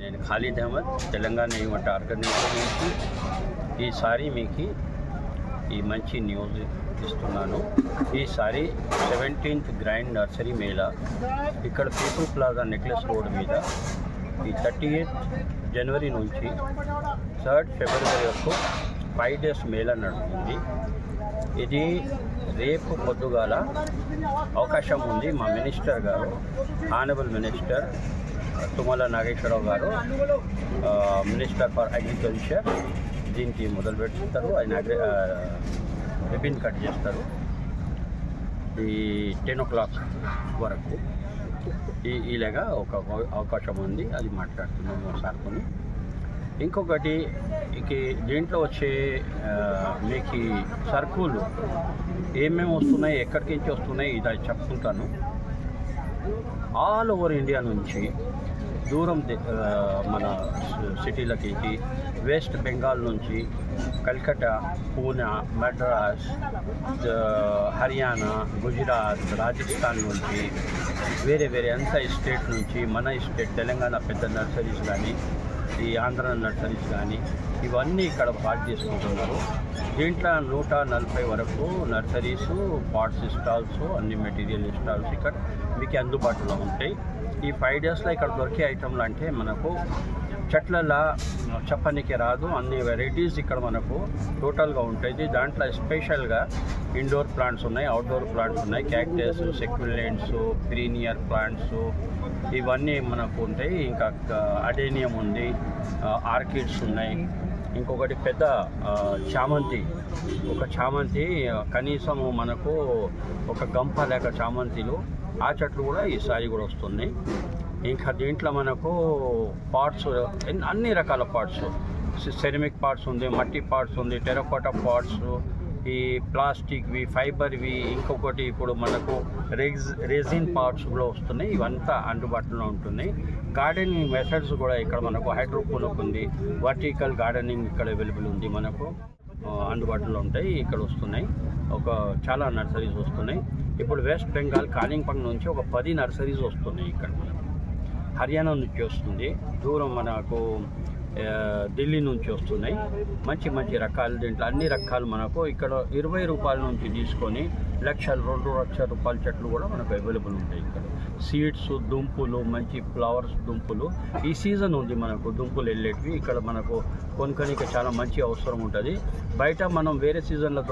నేను Khalid Ahmed Telangana event organiser నుంచి ఈసారి మీకు ఈ మంచి న్యూస్ ఇస్తున్నాను. ఈసారి 17th గ్రాండ్ నర్సరీ మేళా ఇక్కడ పీపుల్ ప్లాజా నెక్లెస్ రోడ్ మీద ఈ 38th జనవరి నుంచి 3rd ఫిబ్రవరి వరకు 5 days మేళా నడుస్తుంది. ఇది రేపు పొద్దుగాల అవకాశం ఉంది. మా మినిస్టర్ గారు ఆనరబుల్ మినిస్టర్ తుమ్మల నాగేశ్వరరావు గారు మినిస్టర్ ఫర్ అగ్రికల్చర్ దీనికి మొదలు పెడతారు. ఆయన రిబిన్ కట్ చేస్తారు ఈ 10 o'clock వరకు. ఇలాగా ఒక అవకాశం ఉంది, అది మాట్లాడుతున్నాము సార్తో. ఇంకొకటి దీంట్లో వచ్చే మీకు సరుకులు ఏమేమి వస్తున్నాయి, ఎక్కడికి నుంచి వస్తున్నాయి ఇది చెప్పుకుంటాను. ఆల్ ఓవర్ ఇండియా నుంచి దూరం మన సిటీలకి వెస్ట్ బెంగాల్ నుంచి కల్కట్టా, పూనా, మద్రాస్, హర్యానా, గుజరాత్, రాజస్థాన్ నుంచి వేరే అంతా స్టేట్ నుంచి మన స్టేట్ తెలంగాణ పెద్ద నర్సరీస్ కానీ ఈ ఆంధ్ర నర్సరీస్ కానీ ఇవన్నీ ఇక్కడ పార్ట్ చేసుకుంటున్నారు. దీంట్లో 140 వరకు నర్సరీస్, పాట్స్ స్టాల్స్, అన్ని మెటీరియల్ స్టాల్స్ ఇక్కడ మీకు అందుబాటులో ఉంటాయి. ఈ 5 daysలో ఇక్కడ దొరికే ఐటమ్లు అంటే మనకు చెట్లలా చెప్పనికి రాదు, అన్ని వెరైటీస్ ఇక్కడ మనకు టోటల్గా ఉంటుంది. దాంట్లో స్పెషల్గా ఇండోర్ ప్లాంట్స్ ఉన్నాయి, అవుట్డోర్ ప్లాంట్స్ ఉన్నాయి, క్యాక్టస్, సెక్యులెంట్స్, పీరియనియర్ ప్లాంట్స్ ఇవన్నీ మనకు ఉంటాయి. ఇంకా అడేనియం ఉంది, ఆర్కిడ్స్ ఉన్నాయి. ఇంకొకటి పెద్ద చామంతి కనీసం మనకు ఒక గంప లేక చామంతిలు ఆ చెట్లు కూడా ఈసారి కూడా వస్తున్నాయి. ఇంకా దీంట్లో మనకు పాట్స్, అన్ని రకాల పాట్స్, సెరమిక్ పాట్స్ ఉంది, మట్టి పాట్స్ ఉంది, టెరకోటా పాట్స్, ఈ ప్లాస్టిక్వి, ఫైబర్వి, ఇంకొకటి ఇప్పుడు మనకు రెజిన్ పాట్స్ కూడా వస్తున్నాయి. ఇవంతా అందుబాటులో ఉంటున్నాయి. గార్డెనింగ్ మెథడ్స్ కూడా ఇక్కడ మనకు హైడ్రోపోనిక్ ఉంది, వర్టికల్ గార్డెనింగ్ ఇక్కడ అవైలబుల్ ఉంది, మనకు అందుబాటులో ఉంటాయి. ఇక్కడ వస్తున్నాయి చాలా నర్సరీస్ వస్తున్నాయి. ఇప్పుడు వెస్ట్ బెంగాల్ కాలింపంగ్ నుంచి ఒక 10 నర్సరీస్ వస్తున్నాయి. ఇక్కడ మనకు హర్యానా నుంచి వస్తుంది, దూరం మనకు ఢిల్లీ నుంచి వస్తున్నాయి. మంచి రకాలు, దీంట్లో అన్ని రకాలు మనకు ఇక్కడ 20 రూపాయల నుంచి తీసుకొని 2 లక్షల రూపాయల చెట్లు కూడా మనకు అవైలబుల్ ఉంటాయి. ఇక్కడ సీడ్స్, దుంపులు, మంచి ఫ్లవర్స్ దుంపులు ఈ సీజన్ ఉంది మనకు దుంపులు వెళ్ళేటివి. ఇక్కడ మనకు కొనుక్కోనికి చాలా మంచి అవసరం ఉంటుంది. బయట మనం వేరే సీజన్లో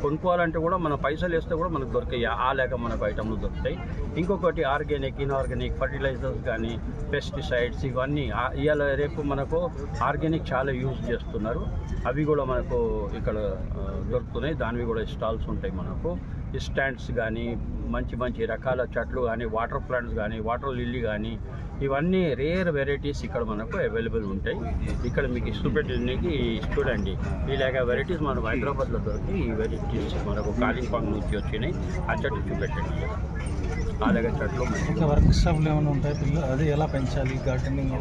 కొనుక్కోవాలంటే కూడా మన పైసలు వేస్తే కూడా మనకు దొరికాయి, ఆ లేక మనకు ఐటమ్లు దొరుకుతాయి. ఇంకొకటి ఆర్గానిక్, ఇన్ఆర్గానిక్ ఫర్టిలైజర్స్ కానీ పెస్టిసైడ్స్ ఇవన్నీ ఇవాళ రేపు మనకు ఆర్గానిక్ చాలా యూజ్ చేస్తున్నారు. అవి కూడా మనకు ఇక్కడ దొరుకుతున్నాయి. దానివి కూడా స్టాల్స్ ఉంటాయి. మనకు స్టాండ్స్ కానీ మంచి రకాల చెట్లు కానీ, వాటర్ ప్లాంట్స్ కానీ, వాటర్ లిల్లీ కానీ ఇవన్నీ రేర్ వెరైటీస్ ఇక్కడ మనకు అవైలబుల్ ఉంటాయి. ఇక్కడ మీకు చూపెట్టడానికి చూడండి, ఇలాగ వెరైటీస్ మనకు హైదరాబాద్లో దొరికి ఈ వెరైటీస్ మనకు కాలింపాంగ్ నుంచి వచ్చినాయి. ఆ చెట్లు చూపెట్టండి. అలాగే చెట్లు వర్క్షాప్లు ఏమైనా ఉంటాయి పిల్లలు, అది ఎలా పెంచాలి, గార్డెనింగ్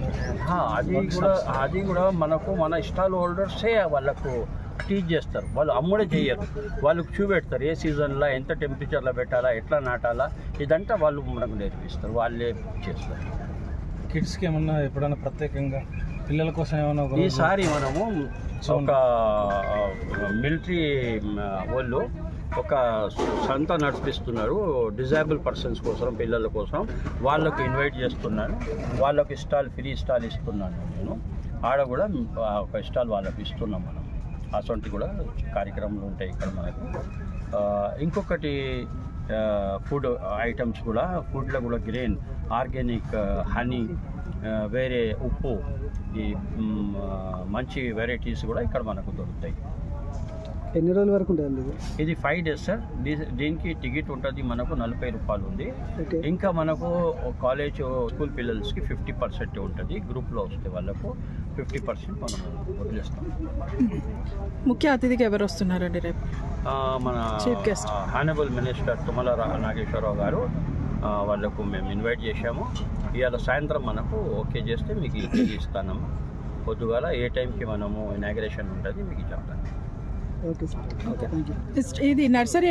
అది కూడా మనకు మన స్టాల్ హోల్డర్సే వాళ్ళకు టీచ్ చేస్తారు. వాళ్ళు అమ్ముడే చేయరు, వాళ్ళకు చూపెడతారు ఏ సీజన్లో ఎంత టెంపరేచర్లో పెట్టాలా, ఎట్లా నాటాలా, ఇదంతా వాళ్ళు మనకు నేర్పిస్తారు, వాళ్ళే చేస్తారు. కిడ్స్కి ఏమన్నా ఎప్పుడైనా ప్రత్యేకంగా పిల్లల కోసం ఏమన్నా ఈసారి మనము ఒక మిలిటరీ వాళ్ళు ఒక సంత నడిపిస్తున్నారు డిజేబుల్ పర్సన్స్ కోసం, పిల్లల కోసం. వాళ్ళకు ఇన్వైట్ చేస్తున్నాను, వాళ్ళకి ఫ్రీ స్టాల్ ఇస్తున్నాను నేను. ఆడ కూడా ఒక స్టాల్ వాళ్ళకి ఇస్తున్నాం మనం. అసొంటి కూడా కార్యక్రమాలు ఉంటాయి ఇక్కడ మనకు. ఇంకొకటి ఫుడ్ ఐటమ్స్ కూడా, ఫుడ్లో కూడా గ్రెయిన్, ఆర్గానిక్, హనీ, వేరే ఉప్పు, ఈ మంచి వెరైటీస్ కూడా ఇక్కడ మనకు దొరుకుతాయి. ఎన్ని రోజుల వరకు ఉంటుంది ఇది? 5 days సార్. దీనికి టికెట్ ఉంటుంది మనకు 40 రూపాయలు ఉంది. ఇంకా మనకు కాలేజ్ స్కూల్ పిల్లలకి 50% ఉంటుంది. గ్రూప్లో వస్తే వాళ్ళకు 50% మనం వదిలేస్తాం. ముఖ్య అతిథికి ఎవరు వస్తున్నారండి రేపు? మన ఆనరబుల్ మినిస్టర్ తుమ్మల నాగేశ్వరరావు గారు, వాళ్ళకు మేము ఇన్వైట్ చేశాము. ఇవాళ సాయంత్రం మనకు ఓకే చేస్తే మీకు ఇస్తాము. పొద్దుగాల ఏ టైంకి మనము ఇనాగ్రేషన్ ఉంటుంది మీకు చెప్తాను. ఇది నర్సరీ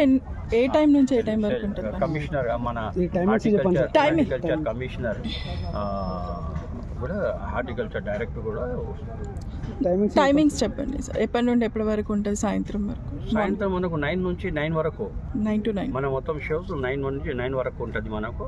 ఏ టైం నుంచి ఏ టైం వరకు ఉంటుంది? కమిషనర్, మన హార్టికల్చర్ కమిషనర్ కూడా హార్టికల్చర్ డైరెక్టర్ కూడా వస్తుంది. టైమింగ్స్ చెప్పండి సార్, ఎప్పటి నుండి ఎప్పటి వరకు ఉంటుంది? సాయంత్రం వరకు. సాయంత్రం మనకు 9 నుంచి 9 వరకు 9 to 9. మన మొత్తం షోస్ 9 నుంచి 9 వరకు ఉంటుంది మనకు.